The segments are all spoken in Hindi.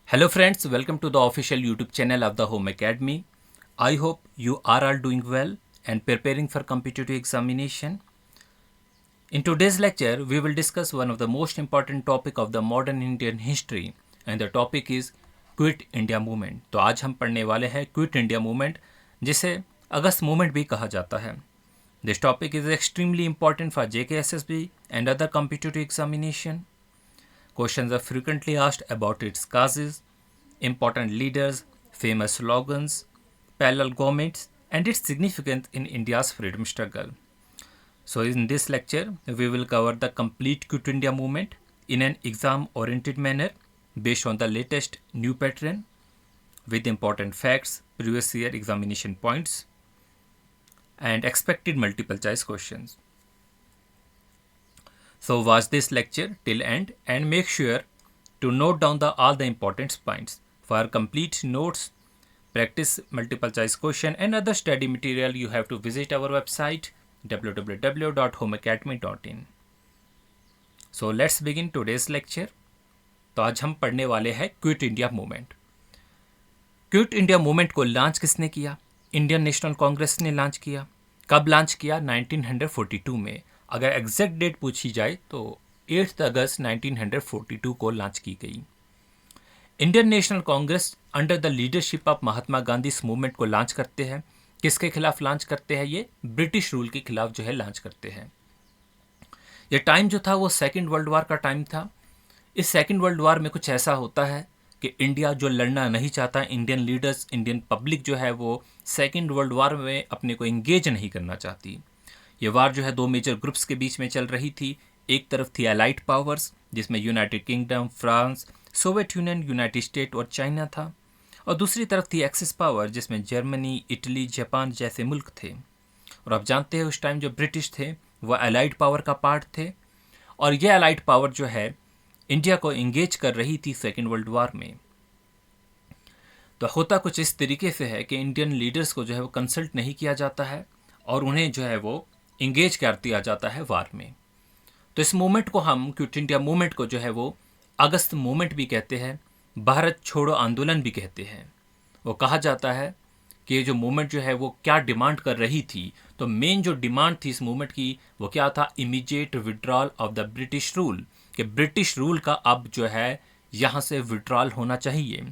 Hello friends, welcome to the official YouTube channel of the Home Academy. I hope you are all doing well and preparing for competitive examination. In today's lecture, we will discuss one of the most important topic of the modern Indian history and the topic is quit India movement. तो आज हम पढ़ने वाले हैं क्विट इंडिया मूवमेंट, जिसे अगस्त मूवमेंट भी कहा जाता है। This topic is extremely important for JKSSB and other competitive examination. Questions are frequently asked about its causes, important leaders, famous slogans, parallel governments, and its significance in India's freedom struggle. So, in this lecture, we will cover the complete Quit India movement in an exam-oriented manner based on the latest new pattern with important facts, previous year examination points, and expected multiple choice questions. So watch this lecture till end and make sure to note down all the important points. For complete notes, practice multiple choice question and other study material, you have to visit our website www.homeacademy.in. So let's begin today's lecture. तो आज हम पढ़ने वाले हैं quit India movement. Quit India movement को लॉन्च किसने किया? इंडियन नेशनल कांग्रेस ने लॉन्च किया। कब लॉन्च किया? 1942 में। अगर एग्जैक्ट डेट पूछी जाए तो 8 अगस्त 1942 को लॉन्च की गई। Indian National Congress under the leadership of Mahatma Gandhi इस मूवमेंट को लॉन्च करते हैं। किसके खिलाफ लॉन्च करते हैं? ये ब्रिटिश रूल के खिलाफ जो है लॉन्च करते हैं। ये टाइम जो था वो सेकेंड वर्ल्ड वॉर का टाइम था। इस सेकेंड वर्ल्ड वॉर में कुछ ऐसा होता है कि इंडिया जो लड़ना नहीं चाहता, इंडियन लीडर्स, इंडियन पब्लिक जो है वो सेकेंड वर्ल्ड वॉर में अपने को इंगेज नहीं करना चाहती। ये वार जो है दो मेजर ग्रुप्स के बीच में चल रही थी। एक तरफ थी अलाइड पावर्स, जिसमें United kingdom, France, Soviet union, United state और चाइना था, और दूसरी तरफ थी एक्सिस पावर, जिसमें जर्मनी, इटली, जापान जैसे मुल्क थे। और आप जानते हैं उस टाइम जो ब्रिटिश थे वह अलाइड पावर का पार्ट थे, और यह अलाइड पावर जो है इंडिया को इंगेज कर रही थी सेकेंड वर्ल्ड वॉर में। तो होता कुछ इस तरीके से है कि इंडियन लीडर्स को जो है वो कंसल्ट नहीं किया जाता है और उन्हें जो है वो इंगेज कर दिया जाता है वार में। तो इस मूवमेंट को हम क्विट इंडिया मूवमेंट को जो है वो अगस्त मूवमेंट भी कहते हैं, भारत छोड़ो आंदोलन भी कहते हैं। वो कहा जाता है कि ये जो मूवमेंट जो है वो क्या डिमांड कर रही थी। तो मेन जो डिमांड थी इस मूवमेंट की वो क्या था? Immediate withdrawal of the British rule, कि ब्रिटिश रूल का अब जो है यहाँ से विड्रॉल होना चाहिए,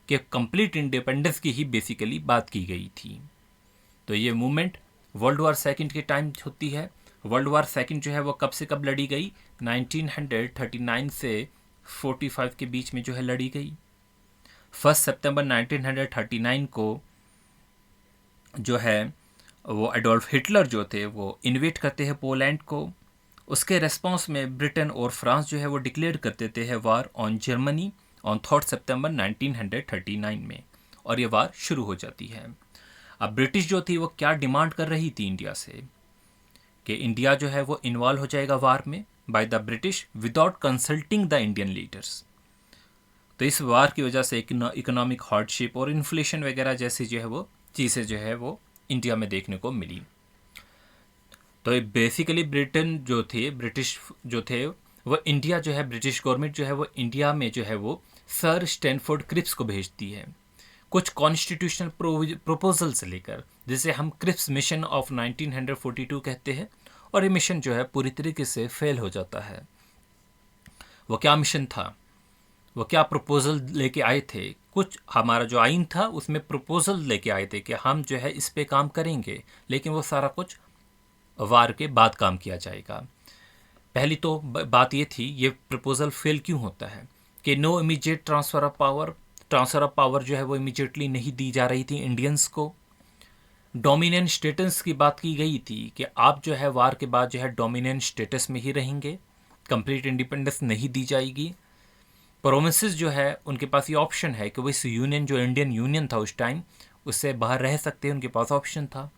कि कंप्लीट इंडिपेंडेंस की ही बेसिकली बात की गई थी। तो ये मूवमेंट वर्ल्ड वॉर सेकंड के टाइम होती है। वर्ल्ड वॉर सेकंड जो है वो कब से कब लड़ी गई? 1939 से 45 के बीच में जो है लड़ी गई। 1 सितंबर 1939 को जो है वो एडोल्फ हिटलर जो थे वो इन्वेट करते हैं पोलैंड को। उसके रेस्पॉन्स में ब्रिटेन और फ्रांस जो है वो डिक्लेयर कर देते हैं वार ऑन जर्मनी ऑन 3 सितंबर 1939 में, और ये वार शुरू हो जाती है। अब ब्रिटिश जो थी वो क्या डिमांड कर रही थी इंडिया से, कि इंडिया जो है वो इन्वॉल्व हो जाएगा वार में by the British without consulting the Indian leaders. तो इस वार की वजह से इकोनॉमिक हार्डशिप और इन्फ्लेशन वगैरह जैसी जो है वो चीज़ें जो है वो इंडिया में देखने को मिली। तो बेसिकली ब्रिटेन जो थे, ब्रिटिश जो थे वो इंडिया जो है, ब्रिटिश गवर्नमेंट जो है वो इंडिया में जो है वो सर स्टैनफोर्ड क्रिप्स को भेजती है कुछ कॉन्स्टिट्यूशनल प्रोपोजल से लेकर, जिसे हम क्रिप्स मिशन ऑफ 1942 कहते हैं। और ये मिशन जो है पूरी तरीके से फेल हो जाता है। वो क्या मिशन था, वो क्या प्रपोजल लेके आए थे? कुछ हमारा जो आइन था उसमें प्रपोजल लेके आए थे कि हम जो है इस पे काम करेंगे, लेकिन वो सारा कुछ वार के बाद काम किया जाएगा। पहली तो बात ये थी, ये प्रपोजल फेल क्यों होता है कि no immediate transfer of power. Transfer of power जो है वो इमीडिएटली नहीं दी जा रही थी इंडियंस को। डोमिनेंट स्टेटस की बात की गई थी कि आप जो है वार के बाद जो है डोमिनेंट स्टेटस में ही रहेंगे, कंप्लीट इंडिपेंडेंस नहीं दी जाएगी। प्रोविंसेस जो है उनके पास ये ऑप्शन है कि वो इस यूनियन, जो इंडियन यूनियन था उस टाइम, उससे बाहर रह सकते हैं, उनके पास ऑप्शन था।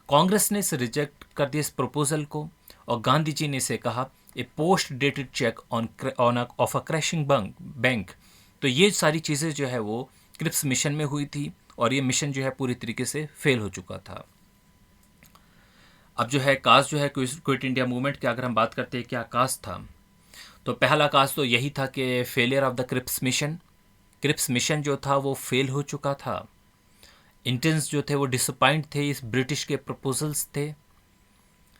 कांग्रेस ने इसे रिजेक्ट कर दिया इस प्रपोजल को, और गांधी जी ने इसे कहा a post dated cheque on of a crashing bank. तो ये सारी चीज़ें जो है वो क्रिप्स मिशन में हुई थी, और ये मिशन जो है पूरी तरीके से फेल हो चुका था। अब जो है काज जो है क्विट इंडिया मूवमेंट की अगर हम बात करते हैं क्या काज था, तो पहला काज तो यही था कि failure of the Cripps mission, Cripps mission जो था वो फेल हो चुका था। इंडियंस जो थे वो डिसअपॉइंट थे, इस ब्रिटिश के प्रपोजल्स थे।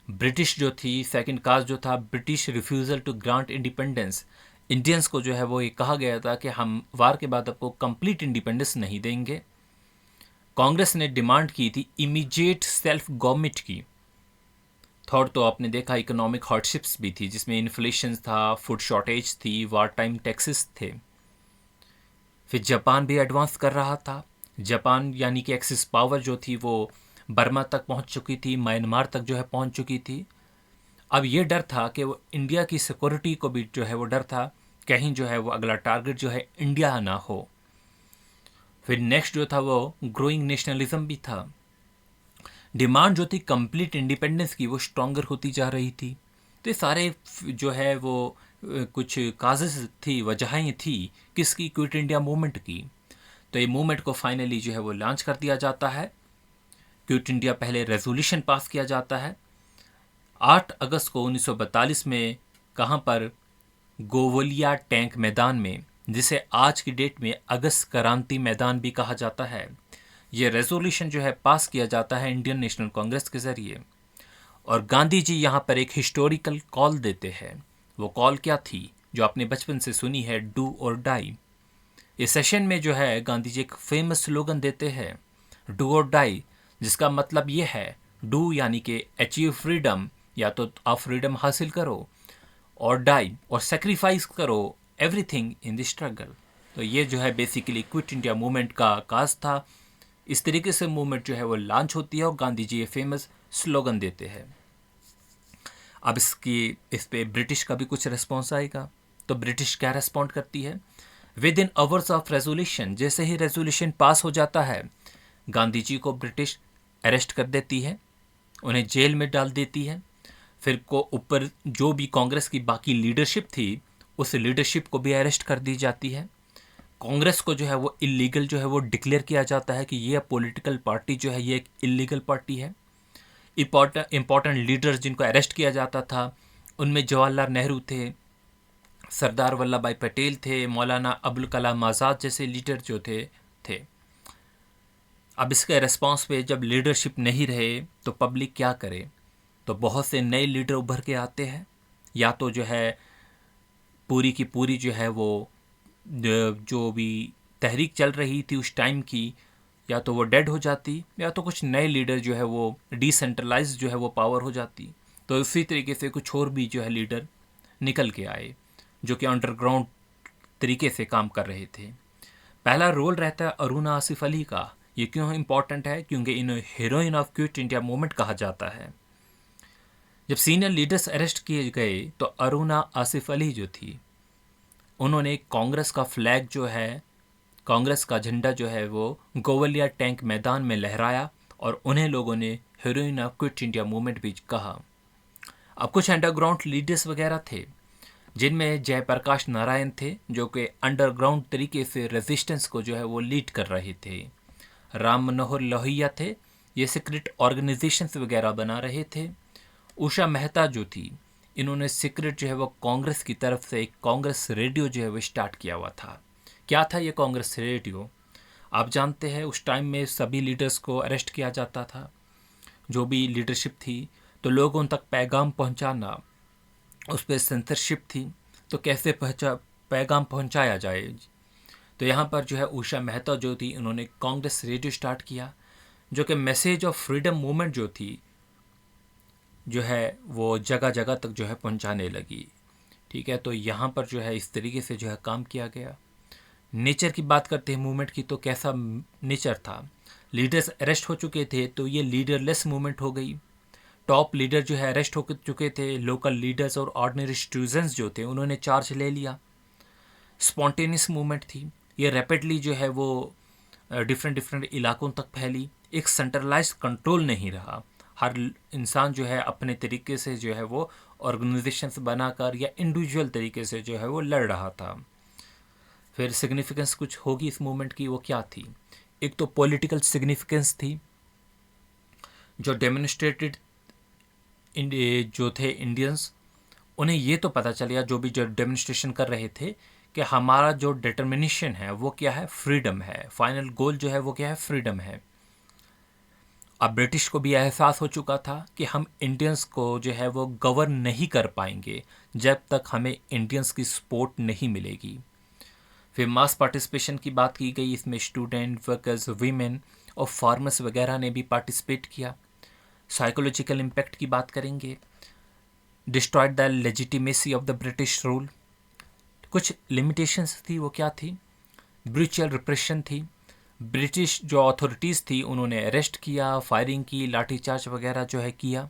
ब्रिटिश जो थी, सेकंड कास्ट जो था, British refusal to grant independence. Indians को जो है वो ये कहा गया था कि हम वार के बाद आपको कंप्लीट इंडिपेंडेंस नहीं देंगे। कांग्रेस ने डिमांड की थी इमीडिएट सेल्फ गवर्नमेंट की। थर्ड तो आपने देखा इकोनॉमिक हार्डशिप्स भी थी, जिसमें इन्फ्लेशन था, फूड शॉर्टेज थी, वार टाइम टैक्सेस थे। फिर जापान भी एडवांस कर रहा था। जापान यानी कि एक्सिस पावर जो थी वो बर्मा तक पहुंच चुकी थी, म्यांमार तक जो है पहुंच चुकी थी। अब ये डर था कि वो इंडिया की सिक्योरिटी को भी जो है वो डर था, कहीं जो है वो अगला टारगेट जो है इंडिया ना हो। फिर नेक्स्ट जो था वो ग्रोइंग नेशनलिज्म भी था। डिमांड जो थी कंप्लीट इंडिपेंडेंस की वो स्ट्रॉन्गर होती जा रही थी। तो ये सारे जो है वो कुछ काजेस थी, वजहें थी किसकी, क्विट इंडिया मूवमेंट की। तो ये मूवमेंट को फाइनली जो है वो लॉन्च कर दिया जाता है। क्विट इंडिया पहले रेजोल्यूशन पास किया जाता है 8 अगस्त को 1942 में। कहाँ पर? गोवलिया टैंक मैदान में, जिसे आज की डेट में अगस्त क्रांति मैदान भी कहा जाता है। ये रेजोल्यूशन जो है पास किया जाता है इंडियन नेशनल कांग्रेस के जरिए। और गांधी जी यहाँ पर एक हिस्टोरिकल कॉल देते हैं। वो कॉल क्या थी जो आपने बचपन से सुनी है, डू और डाई। इस सेशन में जो है गांधी जी एक फेमस स्लोगन देते हैं, डू और डाई, जिसका मतलब ये है डू यानी कि अचीव फ्रीडम, या तो आप फ्रीडम हासिल करो, और डाई और सेक्रीफाइस करो एवरीथिंग इन द स्ट्रगल। तो ये जो है बेसिकली क्विट इंडिया मूवमेंट का आगाज था। इस तरीके से मूवमेंट जो है वो लॉन्च होती है और गांधी जी ये फेमस स्लोगन देते हैं। अब इस पे ब्रिटिश का भी कुछ रिस्पॉन्स आएगा। तो ब्रिटिश क्या रिस्पॉन्ड करती है? With in hours of resolution, जैसे ही रेजोल्यूशन पास हो जाता है, गांधी जी को ब्रिटिश अरेस्ट कर देती है, उन्हें जेल में डाल देती है। फिर को ऊपर जो भी कांग्रेस की बाकी लीडरशिप थी, उस लीडरशिप को भी अरेस्ट कर दी जाती है। कांग्रेस को जो है वो इलीगल जो है वो डिक्लेयर किया जाता है कि ये पॉलिटिकल पार्टी जो है ये एक इलीगल पार्टी है। इम्पॉर्टेंट लीडर्स जिनको अरेस्ट किया जाता था, उनमें जवाहरलाल नेहरू थे, सरदार वल्लभ भाई पटेल थे, मौलाना अबुल कलाम आज़ाद जैसे लीडर जो थे। अब इसके रिस्पॉन्स पे जब लीडरशिप नहीं रहे तो पब्लिक क्या करे? तो बहुत से नए लीडर उभर के आते हैं। या तो जो है पूरी की पूरी जो है वो जो भी तहरीक चल रही थी उस टाइम की, या तो वो डेड हो जाती, या तो कुछ नए लीडर जो है वो डिसेंट्रलाइज जो है वो पावर हो जाती। तो इसी तरीके से कुछ और भी जो है लीडर निकल के आए जो कि अंडरग्राउंड तरीके से काम कर रहे थे। पहला रोल रहता है अरुणा आसिफ अली का। ये क्यों इम्पॉर्टेंट है? क्योंकि इन्हें heroine of Quit India movement कहा जाता है। जब सीनियर लीडर्स अरेस्ट किए गए तो अरुणा आसिफ अली जो थी, उन्होंने कांग्रेस का फ्लैग जो है, कांग्रेस का झंडा जो है वो गोवलिया टैंक मैदान में लहराया और उन्हें लोगों ने heroine of Quit India movement भी कहा। अब कुछ अंडरग्राउंड लीडर्स वगैरह थे, जिनमें जयप्रकाश नारायण थे, जो कि अंडरग्राउंड तरीके से रेजिस्टेंस को जो है वो लीड कर रहे थे। राम मनोहर लोहिया थे, ये सीक्रेट ऑर्गेनाइजेशंस वगैरह बना रहे थे। उषा मेहता जो थी, इन्होंने सीक्रेट जो है वो कांग्रेस की तरफ से एक कांग्रेस रेडियो जो है वो स्टार्ट किया हुआ था। क्या था ये कांग्रेस रेडियो? आप जानते हैं उस टाइम में सभी लीडर्स को अरेस्ट किया जाता था, जो भी लीडरशिप थी, तो लोगों तक पैगाम पहुंचाना, उस पर सेंसरशिप थी। तो कैसे पैगाम पहुंचाया जाए? तो यहाँ पर जो है उषा मेहता जो थी, उन्होंने कांग्रेस रेडियो स्टार्ट किया, जो कि मैसेज ऑफ फ्रीडम मूवमेंट जो थी जो है वो जगह जगह तक जो है पहुंचाने लगी। ठीक है, तो यहाँ पर जो है इस तरीके से जो है काम किया गया। नेचर की बात करते हैं मूवमेंट की, तो कैसा नेचर था? लीडर्स अरेस्ट हो चुके थे तो ये लीडरलेस मूवमेंट हो गई। टॉप लीडर जो है अरेस्ट हो चुके थे, लोकल लीडर्स और ऑर्डिनरी स्टूडेंट्स जो थे उन्होंने चार्ज ले लिया। स्पॉन्टेनियस मूवमेंट थी, ये रैपिडली जो है वो डिफरेंट इलाकों तक फैली। एक सेंट्रलाइज्ड कंट्रोल नहीं रहा, हर इंसान जो है अपने तरीके से जो है वो ऑर्गेनाइजेशंस बनाकर या इंडिविजुअल तरीके से जो है वो लड़ रहा था। फिर सिग्निफिकेंस कुछ होगी इस मूवमेंट की, वो क्या थी? एक तो पॉलिटिकल सिग्निफिकेंस थी, जो डेमोन्स्ट्रेटेड जो थे इंडियंस, उन्हें ये तो पता चल गया, जो भी जो डेमोन्स्ट्रेशन कर रहे थे, कि हमारा जो डिटर्मिनेशन है वो क्या है, फ्रीडम है। फाइनल गोल जो है वो क्या है, फ्रीडम है। अब ब्रिटिश को भी एहसास हो चुका था कि हम इंडियंस को जो है वो गवर्न नहीं कर पाएंगे जब तक हमें इंडियंस की सपोर्ट नहीं मिलेगी। फिर मास पार्टिसिपेशन की बात की गई, इसमें स्टूडेंट, वर्कर्स, वीमेन और फार्मर्स वगैरह ने भी पार्टिसिपेट किया। साइकोलॉजिकल इम्पैक्ट की बात करेंगे, destroyed the legitimacy of the British rule. कुछ लिमिटेशंस थी, वो क्या थी, ब्रूचल रिप्रेशन थी। ब्रिटिश जो अथॉरिटीज़ थी उन्होंने अरेस्ट किया, फायरिंग की, लाठीचार्ज वगैरह जो है किया।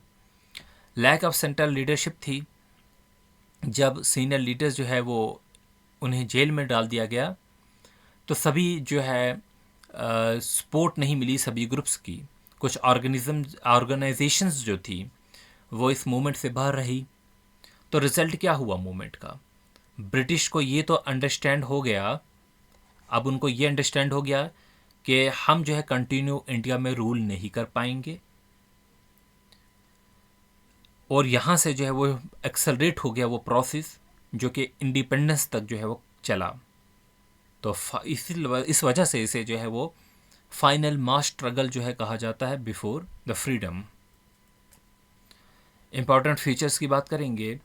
लैक ऑफ सेंट्रल लीडरशिप थी, जब सीनियर लीडर्स जो है वो उन्हें जेल में डाल दिया गया तो सभी जो है सपोर्ट नहीं मिली सभी ग्रुप्स की। कुछ ऑर्गेनाइजेशंस जो थी वो इस मूवमेंट से बाहर रही। तो रिजल्ट क्या हुआ मूवमेंट का, ब्रिटिश को ये तो अंडरस्टैंड हो गया, अब उनको ये अंडरस्टैंड हो गया कि हम जो है कंटिन्यू इंडिया में रूल नहीं कर पाएंगे, और यहाँ से जो है वो एक्सेलरेट हो गया वो प्रोसेस जो कि इंडिपेंडेंस तक जो है वो चला। तो इस वजह से इसे जो है वो फाइनल मास स्ट्रगल जो है कहा जाता है before the freedom. Important features की बात करेंगे,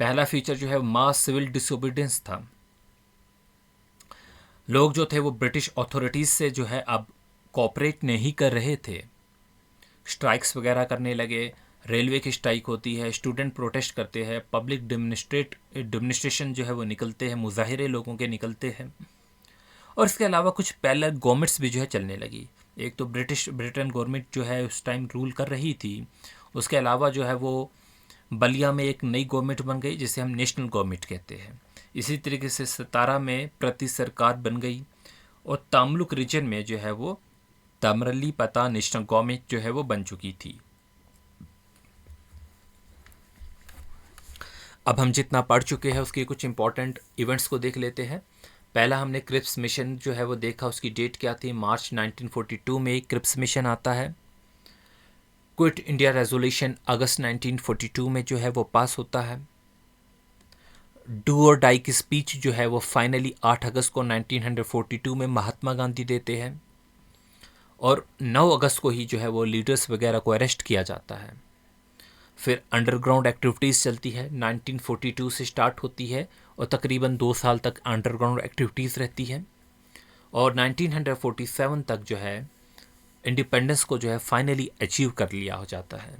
पहला फीचर जो है मास सिविल डिसोबीडियंस था। लोग जो थे वो ब्रिटिश अथॉरिटीज़ से जो है अब कोऑपरेट नहीं कर रहे थे, स्ट्राइक्स वगैरह करने लगे। रेलवे की स्ट्राइक होती है, स्टूडेंट प्रोटेस्ट करते हैं, पब्लिक डेमोन्स्ट्रेशन जो है वो निकलते हैं, मुजाहिरे लोगों के निकलते हैं। और इसके अलावा कुछ पैरेलल गवर्नमेंट्स भी जो है चलने लगी। एक तो ब्रिटेन गवर्नमेंट जो है उस टाइम रूल कर रही थी, उसके अलावा जो है वो बलिया में एक नई गवर्नमेंट बन गई जिसे हम नेशनल गवर्नमेंट कहते हैं। इसी तरीके से सतारा में प्रति सरकार बन गई, और तामलुक रीजन में जो है वो तमरली पता नेशनल गवर्नमेंट जो है वो बन चुकी थी। अब हम जितना पढ़ चुके हैं उसके कुछ इंपॉर्टेंट इवेंट्स को देख लेते हैं। पहला हमने क्रिप्स मिशन जो है वो देखा, उसकी डेट क्या थी, मार्च 1942 में क्रिप्स मिशन आता है। क्विट इंडिया रेजोल्यूशन अगस्त 1942 में जो है वो पास होता है। डू और डाई की स्पीच जो है वो फाइनली 8 अगस्त को 1942 में महात्मा गांधी देते हैं, और 9 अगस्त को ही जो है वो लीडर्स वगैरह को अरेस्ट किया जाता है। फिर अंडरग्राउंड एक्टिविटीज़ चलती है, 1942 से स्टार्ट होती है और तकरीबन 2 साल तक अंडरग्राउंड एक्टिविटीज़ रहती है, और 1947 तक जो है इंडिपेंडेंस को जो है फाइनली अचीव कर लिया हो जाता है।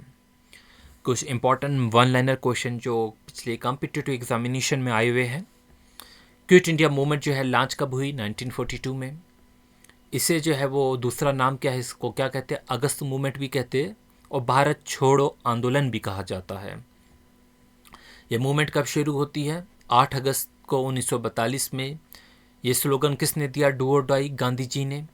कुछ इंपॉर्टेंट वन लाइनर क्वेश्चन जो पिछले कॉम्पिटिटिव एग्जामिनेशन में आए हुए हैं। क्विट इंडिया मूवमेंट जो है लॉन्च कब हुई, 1942 में। इसे जो है वो दूसरा नाम क्या है, इसको क्या कहते हैं, अगस्त मूवमेंट भी कहते हैं, और भारत छोड़ो आंदोलन भी कहा जाता है। यह मूवमेंट कब शुरू होती है, 8 अगस्त को 1942 में। ये स्लोगन किसने दिया, डू और डाई, गांधी जी ने।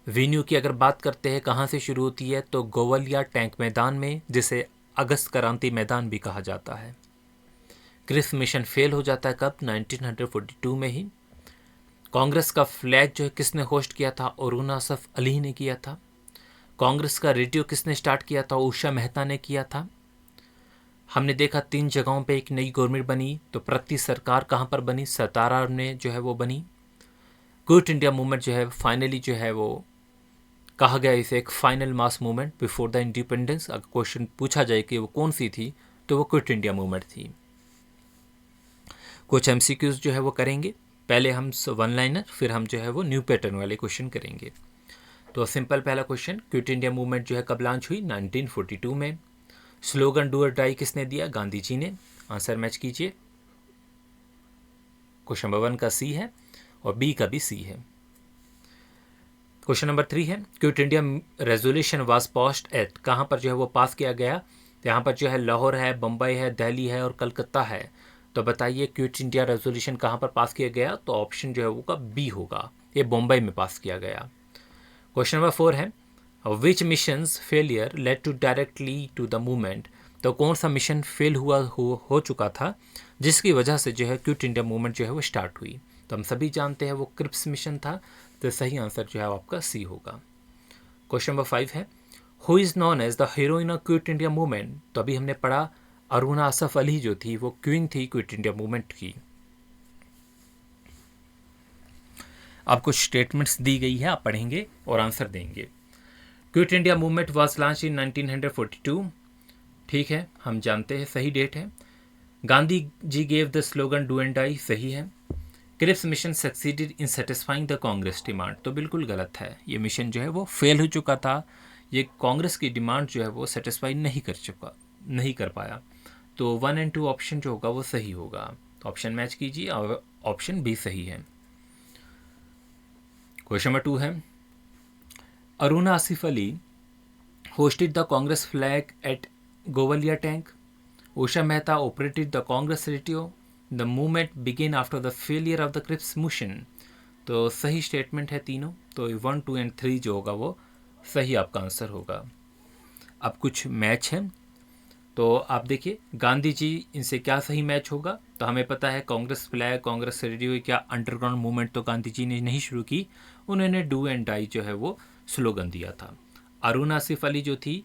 वेन्यू की अगर बात करते हैं कहाँ से शुरू होती है, तो गोवलिया टैंक मैदान में, जिसे अगस्त क्रांति मैदान भी कहा जाता है। क्रिप्स मिशन फेल हो जाता है कब, 1942 में ही। कांग्रेस का फ्लैग जो है किसने होस्ट किया था, अरुणा असफ अली ने किया था। कांग्रेस का रेडियो किसने स्टार्ट किया था, उषा मेहता ने किया था। हमने देखा 3 जगहों पे एक नई गवर्नमेंट बनी, तो प्रति सरकार कहाँ पर बनी, सतारा में जो है वो बनी। क्विट इंडिया मूवमेंट जो है फाइनली जो है वो कहा गया इसे एक final mass movement before the independence. अगर क्वेश्चन पूछा जाए कि वो कौन सी थी, तो वो क्विट इंडिया मूवमेंट थी। कुछ एमसीक्यूज जो है वो करेंगे, पहले हम वन लाइनर, फिर हम जो है वो न्यू पैटर्न वाले क्वेश्चन करेंगे। तो सिंपल पहला क्वेश्चन, क्विट इंडिया मूवमेंट जो है कब लॉन्च हुई, 1942 में। स्लोगन डू और डाई किसने दिया, गांधी जी ने। आंसर मैच कीजिए, क्वेश्चन नंबर 1 का सी है और बी का भी सी है। क्वेश्चन नंबर 3 है, Quit India resolution was passed at, कहाँ पर जो है वो पास किया गया, तो यहाँ पर जो है लाहौर है, बम्बई है, दिल्ली है और कलकत्ता है। तो बताइए क्विट इंडिया रेजोल्यूशन कहाँ पर पास किया गया, तो ऑप्शन जो है वो का बी होगा, ये बम्बई में पास किया गया। क्वेश्चन नंबर 4 है, which missions failure led to directly to the movement, तो कौन सा मिशन फेल हो चुका था जिसकी वजह से जो है क्विट इंडिया मूवमेंट जो है वो स्टार्ट हुई। तो हम सभी जानते हैं वो क्रिप्स मिशन था, तो सही आंसर जो है आपका सी होगा। क्वेश्चन नंबर 5 है, who is known as the heroine of Quit India movement, तो अभी हमने पढ़ा अरुणा असफ अली जो थी वो क्वीन थी क्विट इंडिया मूवमेंट की। अब कुछ स्टेटमेंट्स दी गई है, आप पढ़ेंगे और आंसर देंगे। Quit India movement was launch in 1942, ठीक है, हम जानते हैं, सही डेट है। Gandhi ji gave the slogan do and die, सही है। Cripps mission succeeded in satisfying the Congress demand, तो बिल्कुल गलत है। ये मिशन जो है वो फेल हो चुका था, ये कांग्रेस की डिमांड जो है वो सेटिस्फाई नहीं कर पाया। तो 1 और 2 ऑप्शन जो होगा वो सही होगा। ऑप्शन मैच कीजिए और ऑप्शन बी सही है। क्वेश्चन नंबर 2 है, Aruna Asif Ali hosted the Congress flag at Govalia tank. Usha Mehta operated the Congress radio. The movement began after the failure of the Cripps mission. तो सही स्टेटमेंट है तीनों, तो 1, 2 और 3 जो होगा वो सही आपका आंसर होगा। अब कुछ मैच है, तो आप देखिए गांधी जी इनसे क्या सही मैच होगा। तो हमें पता है कांग्रेस फ्लैग, कांग्रेस रेडियो, क्या अंडरग्राउंड मूवमेंट तो गांधी जी ने नहीं शुरू की, उन्होंने डू एंड डाई जो है वो स्लोगन दिया था। अरुण आसिफ अली जो थी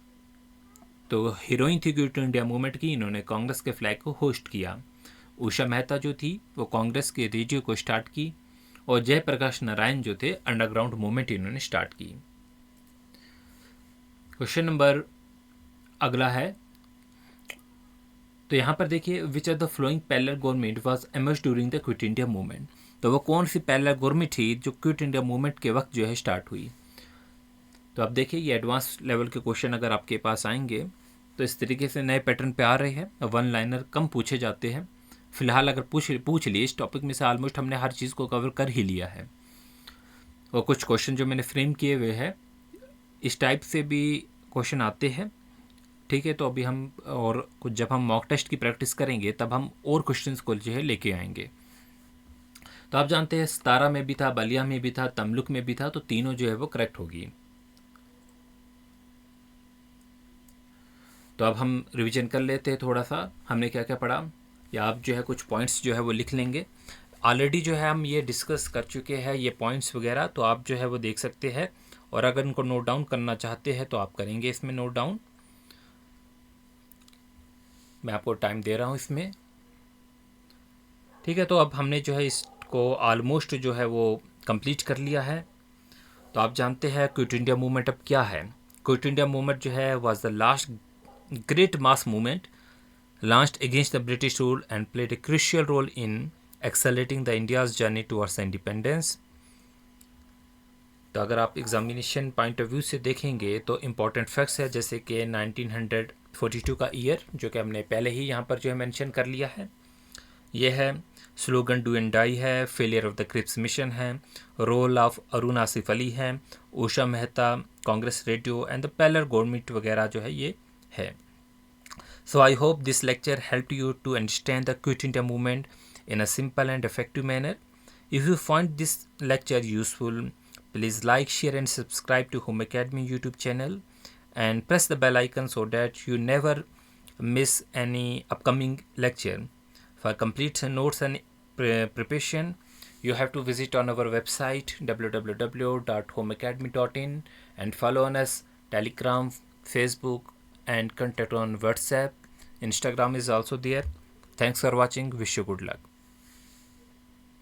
तो हीरोइन थी क्विट इंडिया मूवमेंट की, इन्होंने कांग्रेस के फ्लैग को होस्ट किया। उषा मेहता जो थी वो कांग्रेस के रेडियो को स्टार्ट की, और जयप्रकाश नारायण जो थे अंडरग्राउंड मूवमेंट इन्होंने स्टार्ट की। क्वेश्चन नंबर अगला है, तो यहाँ पर देखिए which are the following parallel government was emerge during the Quit India movement. तो वो कौन सी पैरेलल गवर्नमेंट थी जो क्विट इंडिया मूवमेंट के वक्त जो है स्टार्ट हुई। तो आप देखिए ये एडवांस लेवल के क्वेश्चन अगर आपके पास आएंगे तो इस तरीके से नए पैटर्न पे आ रहे हैं, 1 लाइनर कम पूछे जाते हैं। फिलहाल अगर पूछ लिए इस टॉपिक में से ऑलमोस्ट हमने हर चीज़ को कवर कर ही लिया है। और कुछ क्वेश्चन जो मैंने फ्रेम किए हुए हैं इस टाइप से भी क्वेश्चन आते हैं, ठीक है। तो अभी हम और कुछ जब हम मॉक टेस्ट की प्रैक्टिस करेंगे तब हम और क्वेश्चंस को जो है लेके आएंगे। तो आप जानते हैं 17 में भी था, बलिया में भी था, तमलुक में भी था, तो तीनों जो है वो करेक्ट होगी। तो अब हम रिवीजन कर लेते हैं थोड़ा सा, हमने क्या क्या पढ़ा, या आप जो है कुछ पॉइंट्स जो है वो लिख लेंगे। ऑलरेडी जो है हम ये डिस्कस कर चुके हैं ये पॉइंट्स वगैरह, तो आप जो है वो देख सकते हैं, और अगर इनको नोट डाउन करना चाहते हैं तो आप करेंगे इसमें नोट डाउन। मैं आपको टाइम दे रहा हूँ इसमें, ठीक है। तो अब हमने जो है इसको ऑलमोस्ट जो है वो कंप्लीट कर लिया है। तो आप जानते हैं क्विट इंडिया मूवमेंट अब क्या है। क्विट इंडिया मूवमेंट जो है was the last great mass movement launched against the British rule and played a crucial role in accelerating the India's journey towards independence. तो अगर आप एग्जामिनेशन पॉइंट ऑफ व्यू से देखेंगे तो इम्पॉर्टेंट फैक्ट्स है, जैसे कि 1942 का ईयर जो कि हमने पहले ही यहाँ पर जो है मेंशन कर लिया है, ये है स्लोगन डू एंड डाई है, failure of the Cripps mission है, रोल ऑफ अरुण आसिफ अली है, Usha Mehta, Congress radio and the parallel government वगैरह जो है ये है। So I hope this lecture helped you to understand the Quit India movement in a simple and effective manner. If you find this lecture useful, please like, share and subscribe to Home Academy YouTube channel and press the bell icon so that you never miss any upcoming lecture. For complete notes and preparation, you have to visit on our website www.homeacademy.in and follow on us Telegram, Facebook and contact on WhatsApp. Instagram is also there. Thanks for watching. Wish you good luck.